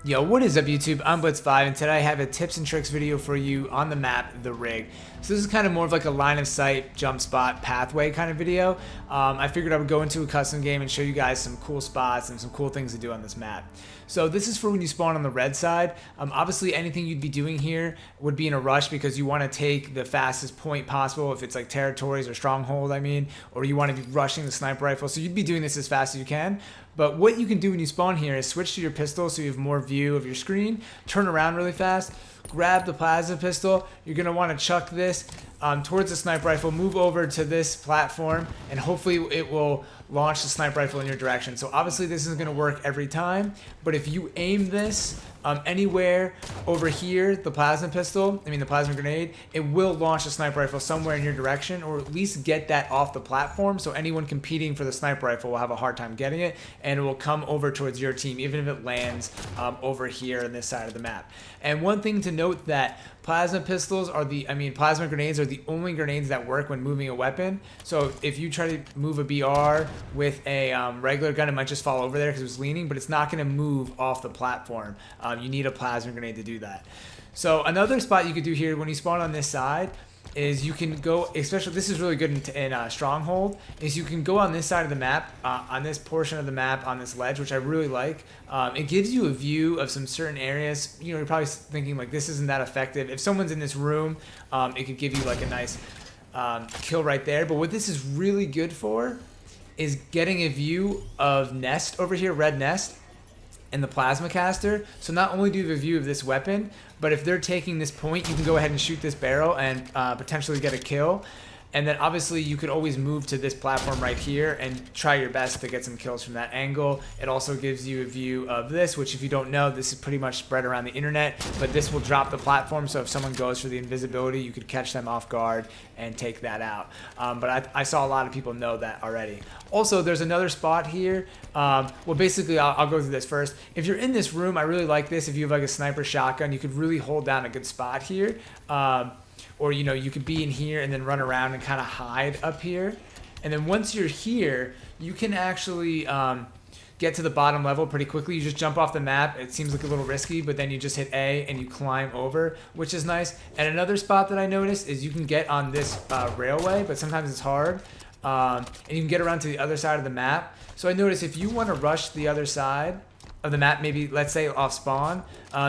Yo, what is up YouTube? I'm Blitz5 and today I have a tips and tricks video for you on the map, The Rig. So this is kind of more of like a line of sight, jump spot, pathway kind of video. I figured I would go into a custom game and show you guys some cool spots and some cool things to do on this map. So this is for when you spawn on the red side. Obviously anything you'd be doing here would be in a rush because you want to take the fastest point possible if it's like territories or stronghold, or you want to be rushing the sniper rifle. So you'd be doing this as fast as you can. But what you can do when you spawn here is switch to your pistol so you have more view of your screen, turn around really fast, grab the plasma pistol. You're going to want to chuck this towards the sniper rifle, move over to this platform, and hopefully it will launch the sniper rifle in your direction. So obviously this isn't going to work every time, but if you aim this anywhere over here, the plasma grenade, it will launch the sniper rifle somewhere in your direction, or at least get that off the platform so anyone competing for the sniper rifle will have a hard time getting it, and it will come over towards your team even if it lands over here on this side of the map. And one thing to note, that plasma grenades are the only grenades that work when moving a weapon. So if you try to move a BR with a regular gun, it might just fall over there because it was leaning, but it's not going to move off the platform. You need a plasma grenade to do that. So another spot you could do here when you spawn on this side is you can go, especially this is really good in Stronghold, is you can go on this side of the map, on this portion of the map, on this ledge, which I really like. It gives you a view of some certain areas. You know, you're probably thinking like, this isn't that effective. If someone's in this room, it could give you like a nice kill right there. But what this is really good for is getting a view of Nest over here, Red Nest, and the plasma caster. So not only do you have a view of this weapon, but if they're taking this point, you can go ahead and shoot this barrel and potentially get a kill. And then obviously you could always move to this platform right here and try your best to get some kills from that angle. It also gives you a view of this, which if you don't know, this is pretty much spread around the internet, but this will drop the platform. So if someone goes for the invisibility, you could catch them off guard and take that out. But I saw a lot of people know that already. Also, there's another spot here. Well, basically, I'll go through this first. If you're in this room, I really like this. If you have like a sniper shotgun, you could really hold down a good spot here. Or, you know, you could be in here and then run around and kind of hide up here. And then once you're here, you can actually get to the bottom level pretty quickly. You just jump off the map. It seems like a little risky, but then you just hit A and you climb over, which is nice. And another spot that I noticed is you can get on this railway, but sometimes it's hard. And you can get around to the other side of the map. So I noticed if you want to rush the other side of the map, maybe let's say off spawn,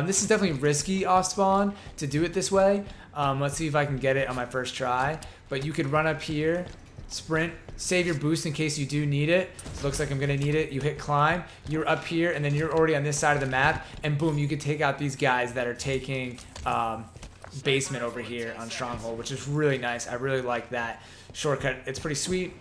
this is definitely risky off spawn to do it this way. Let's see if I can get it on my first try. But you could run up here, sprint, save your boost in case you do need it. It looks like I'm gonna need it. You hit climb, you're up here, and then you're already on this side of the map, and boom, you could take out these guys that are taking basement over here on Stronghold, which is really nice. I really like that shortcut. It's pretty sweet.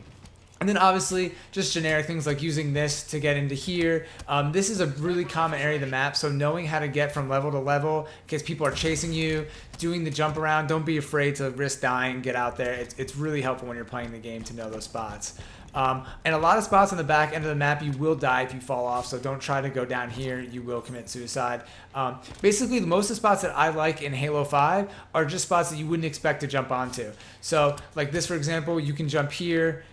And then obviously just generic things like using this to get into here. This is a really common area of the map, so knowing how to get from level to level in case people are chasing you, doing the jump around, don't be afraid to risk dying, get out there. It's really helpful when you're playing the game to know those spots. And a lot of spots on the back end of the map you will die if you fall off, so don't try to go down here, you will commit suicide. Basically most of the spots that I like in Halo 5 are just spots that you wouldn't expect to jump onto. So like this, for example, you can jump here,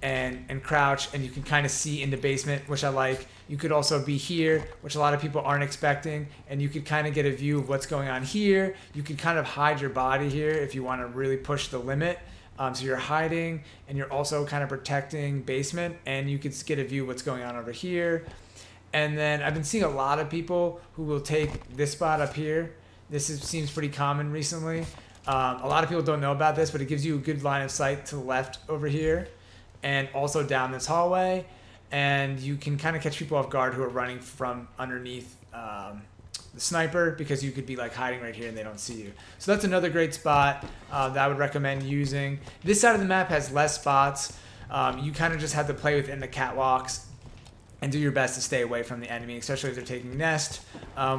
and crouch, and you can kind of see in the basement, which I like. You could also be here, which a lot of people aren't expecting, and you could kind of get a view of what's going on here. You could kind of hide your body here if you want to really push the limit. So you're hiding, and you're also kind of protecting basement, and you could get a view of what's going on over here. And then I've been seeing a lot of people who will take this spot up here. Seems pretty common recently. A lot of people don't know about this, but it gives you a good line of sight to the left over here and also down this hallway. And you can kind of catch people off guard who are running from underneath the sniper, because you could be like hiding right here and they don't see you. So that's another great spot that I would recommend using. This side of the map has less spots. You kind of just have to play within the catwalks and do your best to stay away from the enemy, especially if they're taking Nest.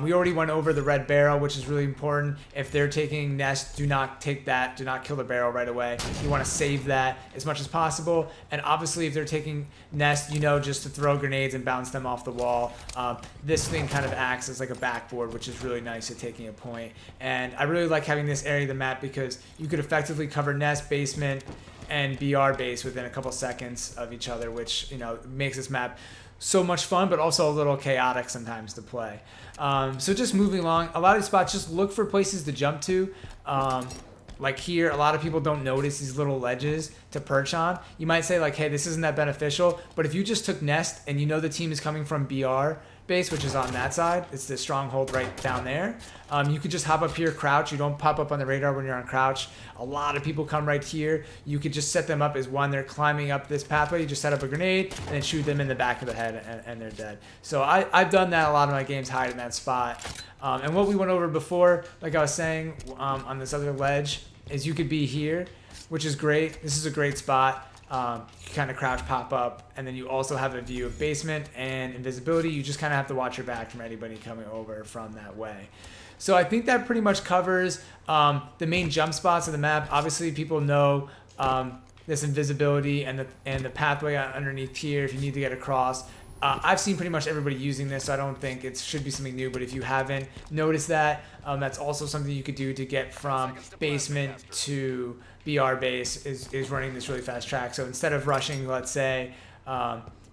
We already went over the red barrel, which is really important. If they're taking Nest, do not take that. Do not kill the barrel right away. You want to save that as much as possible. And obviously, if they're taking Nest, you know, just to throw grenades and bounce them off the wall. This thing kind of acts as like a backboard, which is really nice at taking a point. And I really like having this area of the map because you could effectively cover Nest, basement, and BR base within a couple seconds of each other, which, you know, makes this map so much fun, but also a little chaotic sometimes to play. So just moving along, a lot of these spots, just look for places to jump to. Like here, a lot of people don't notice these little ledges to perch on. You might say like, hey, this isn't that beneficial, but if you just took nest and you know the team is coming from BR base, which is on that side, it's the stronghold right down there. You could just hop up here, crouch. You don't pop up on the radar when you're on crouch. A lot of people come right here. You could just set them up as one. They're climbing up this pathway. You just set up a grenade and then shoot them in the back of the head and they're dead. So I've done that a lot of my games, hide in that spot. And what we went over before, like I was saying, on this other ledge, is you could be here, which is great. This is a great spot. You kind of crouch, pop up, and then you also have a view of basement and invisibility. You just kind of have to watch your back from anybody coming over from that way. So I think that pretty much covers the main jump spots of the map. Obviously, people know this invisibility and the pathway underneath here if you need to get across. I've seen pretty much everybody using this, so I don't think it should be something new. But if you haven't noticed that, that's also something you could do to get from basement to BR base is running this really fast track. So instead of rushing, let's say,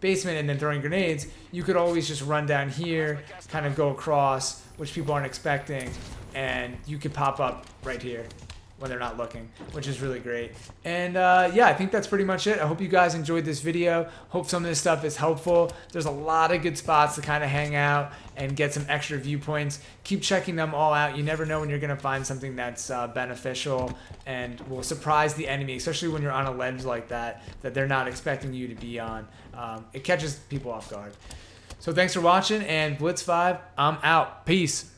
basement and then throwing grenades, you could always just run down here, kind of go across, which people aren't expecting, and you could pop up right here when they're not looking, which is really great. And yeah, I think that's pretty much it. I hope you guys enjoyed this video. Hope some of this stuff is helpful. There's a lot of good spots to kind of hang out and get some extra viewpoints. Keep checking them all out. You never know when you're going to find something that's beneficial and will surprise the enemy, especially when you're on a ledge like that they're not expecting you to be on. It catches people off guard. So thanks for watching, and Blitz 5, I'm out. Peace.